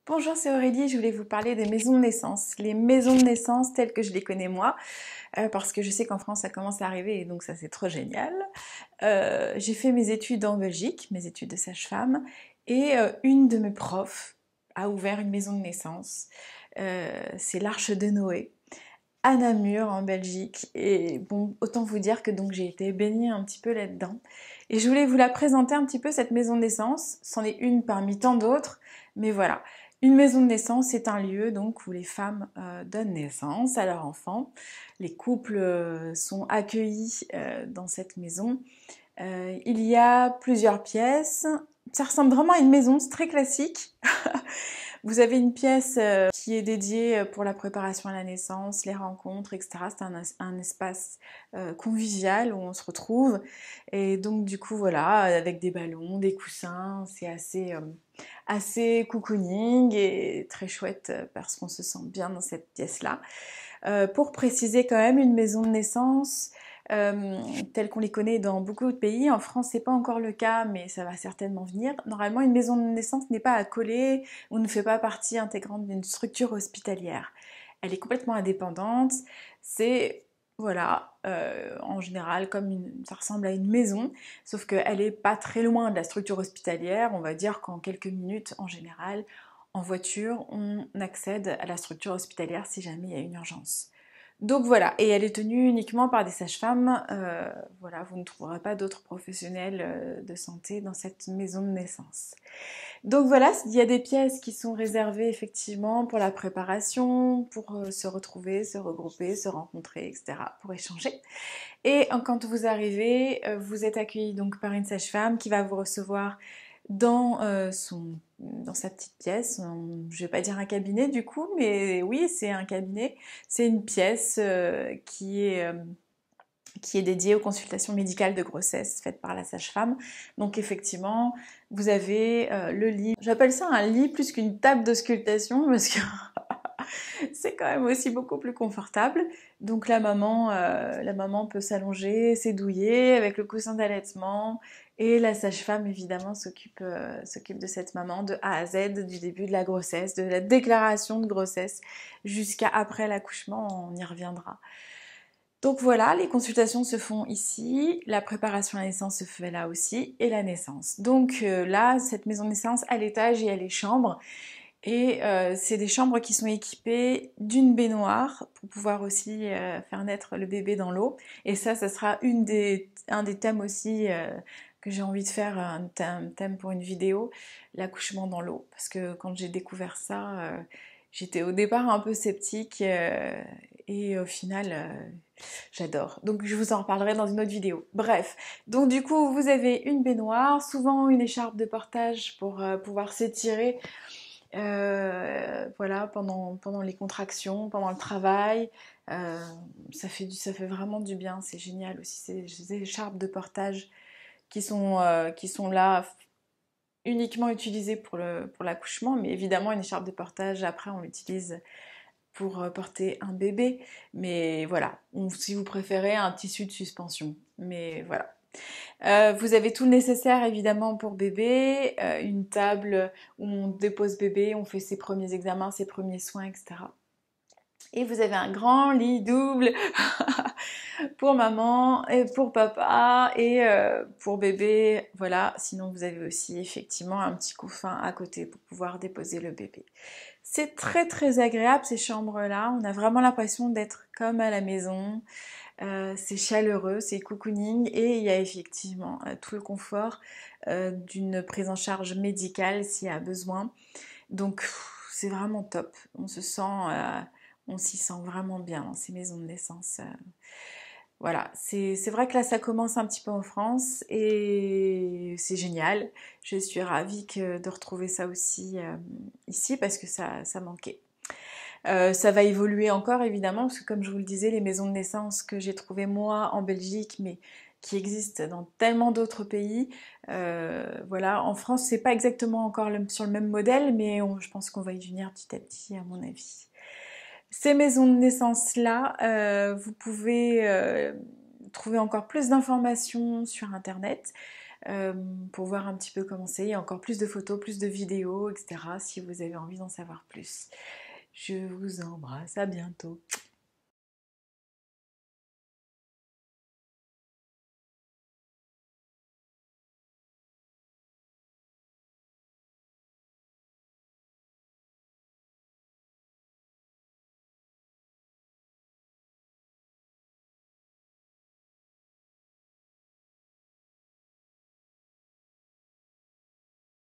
Bonjour, c'est Aurélie, je voulais vous parler des maisons de naissance. Les maisons de naissance telles que je les connais moi, parce que je sais qu'en France ça commence à arriver et donc ça c'est trop génial. J'ai fait mes études en Belgique, mes études de sage-femme, et une de mes profs a ouvert une maison de naissance. C'est l'Arche de Noé, à Namur en Belgique. Et bon, autant vous dire que donc j'ai été baignée un petit peu là-dedans. Et je voulais vous la présenter un petit peu, cette maison de naissance. C'en est une parmi tant d'autres, mais voilà. Une maison de naissance, c'est un lieu donc où les femmes donnent naissance à leurs enfants. Les couples sont accueillis dans cette maison. Il y a plusieurs pièces. Ça ressemble vraiment à une maison, c'est très classique. Vous avez une pièce qui est dédiée pour la préparation à la naissance, les rencontres, etc. C'est un espace convivial où on se retrouve. Et donc du coup, voilà, avec des ballons, des coussins, c'est assez cocooning et très chouette parce qu'on se sent bien dans cette pièce-là. Pour préciser quand même, une maison de naissance telles qu'on les connaît dans beaucoup de pays. En France, c'est pas encore le cas, mais ça va certainement venir. Normalement, une maison de naissance n'est pas accolée ou ne fait pas partie intégrante d'une structure hospitalière. Elle est complètement indépendante. C'est voilà, en général, ça ressemble à une maison, sauf qu'elle est pas très loin de la structure hospitalière. On va dire qu'en quelques minutes, en général, en voiture, on accède à la structure hospitalière si jamais il y a une urgence. Donc voilà, et elle est tenue uniquement par des sages-femmes. Voilà, vous ne trouverez pas d'autres professionnels de santé dans cette maison de naissance. Donc voilà, il y a des pièces qui sont réservées effectivement pour la préparation, pour se retrouver, se regrouper, se rencontrer, etc., pour échanger. Et quand vous arrivez, vous êtes accueilli donc par une sage-femme qui va vous recevoir dans, dans sa petite pièce. Je vais pas dire un cabinet du coup, mais oui, c'est un cabinet. C'est une pièce qui est dédiée aux consultations médicales de grossesse faites par la sage-femme. Donc effectivement, vous avez le lit. J'appelle ça un lit plus qu'une table d'auscultation parce que c'est quand même aussi beaucoup plus confortable. Donc la maman peut s'allonger, s'édouiller avec le coussin d'allaitement. Et la sage-femme, évidemment, s'occupe de cette maman de A à Z, du début de la grossesse, de la déclaration de grossesse, jusqu'à après l'accouchement, on y reviendra. Donc voilà, les consultations se font ici, la préparation à la naissance se fait là aussi, et la naissance. Donc là, cette maison de naissance, à l'étage, il y a les chambres. Et c'est des chambres qui sont équipées d'une baignoire pour pouvoir aussi faire naître le bébé dans l'eau. Et ça sera un des thèmes aussi que j'ai envie de faire, un thème pour une vidéo, l'accouchement dans l'eau. Parce que quand j'ai découvert ça, j'étais au départ un peu sceptique et au final, j'adore. Donc je vous en reparlerai dans une autre vidéo. Bref, donc du coup, vous avez une baignoire, souvent une écharpe de portage pour pouvoir s'étirer voilà, pendant les contractions, pendant le travail. Euh, ça fait vraiment du bien, c'est génial aussi ces écharpes de portage qui sont là uniquement utilisées pour l'accouchement, mais évidemment une écharpe de portage, après on l'utilise pour porter un bébé, mais voilà, si vous préférez un tissu de suspension, mais voilà. Vous avez tout le nécessaire évidemment pour bébé, une table où on dépose bébé, on fait ses premiers examens, ses premiers soins, etc. Et vous avez un grand lit double pour maman et pour papa et pour bébé, voilà. Sinon vous avez aussi effectivement un petit couffin à côté pour pouvoir déposer le bébé. C'est très très agréable ces chambres-là, on a vraiment l'impression d'être comme à la maison. C'est chaleureux, c'est cocooning et il y a effectivement tout le confort d'une prise en charge médicale s'il y a besoin. Donc c'est vraiment top. On s'y sent vraiment bien dans ces maisons de naissance. Voilà, c'est vrai que là ça commence un petit peu en France et c'est génial. Je suis ravie de retrouver ça aussi ici parce que ça manquait. Ça va évoluer encore évidemment, parce que comme je vous le disais, les maisons de naissance que j'ai trouvées moi en Belgique, mais qui existent dans tellement d'autres pays, voilà, en France c'est pas exactement encore sur le même modèle, mais je pense qu'on va y venir petit à petit à mon avis. Ces maisons de naissance-là, vous pouvez trouver encore plus d'informations sur internet. pour voir un petit peu comment c'est. Il y a encore plus de photos, plus de vidéos, etc. si vous avez envie d'en savoir plus. Je vous embrasse, à bientôt.